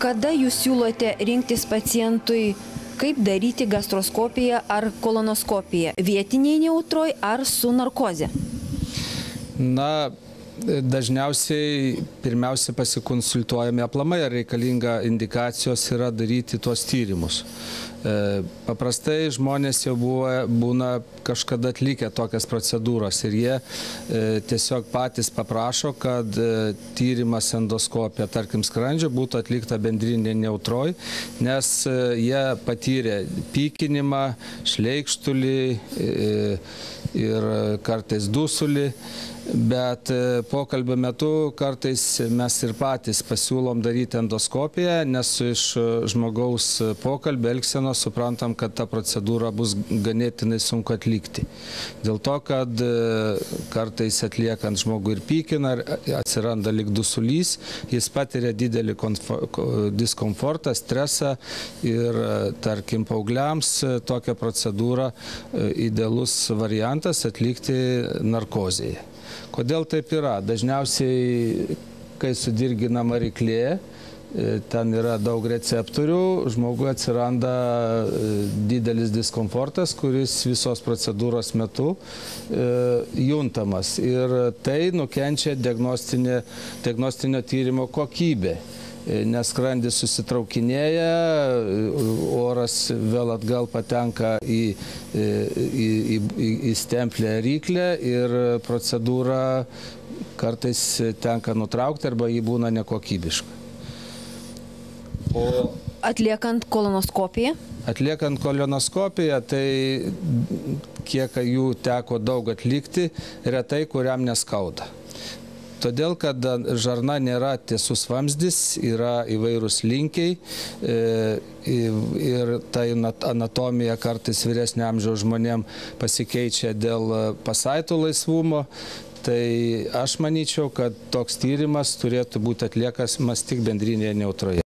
Kada jūs siūlote rinktis pacientui, kaip daryti gastroskopiją ar kolonoskopiją? Vietinėje neutroj ar su narkoze? Na, dažniausiai pirmiausia pasikonsultuojame aplamai, ar reikalinga indikacijos yra daryti tuos tyrimus. Paprastai žmonės jau būna kažkada atlikę tokias procedūras ir jie tiesiog patys paprašo, kad tyrimas endoskopija, tarkim skrandžio, būtų atlikta bendrinė neutroj, nes jie patyrė pykinimą, šleikštulį ir kartais dusulį. Bet pokalbio metu kartais mes ir patys pasiūlom daryti endoskopiją, nes iš žmogaus pokalbio elgsenos suprantam, kad ta procedūra bus ganėtinai sunku atlikti. Dėl to, kad kartais atliekant žmogų ir pykina, atsiranda lyg dusulys, jis patiria didelį diskomfortą, stresą ir, tarkim, paaugliams tokią procedūrą idealus variantas atlikti narkozėje. Kodėl taip yra? Dažniausiai, kai sudirginama ryklė, ten yra daug receptorių, žmogui atsiranda didelis diskomfortas, kuris visos procedūros metu juntamas. Ir tai nukenčia diagnostinio tyrimo kokybė. Nes skrandis susitraukinėja, oras vėl atgal patenka į stemplę ryklę ir procedūrą kartais tenka nutraukti arba ji būna nekokybiška. Atliekant kolonoskopiją? Atliekant kolonoskopiją, tai kiek jų teko daug atlikti, retai kuriam neskauda. Todėl, kad žarna nėra tiesus vamzdis, yra įvairūs linkiai ir ta anatomija kartais vyresnio amžiaus žmonėm pasikeičia dėl pasaitų laisvumo. Tai aš manyčiau, kad toks tyrimas turėtų būti atliekamas tik bendrinėje neutroje.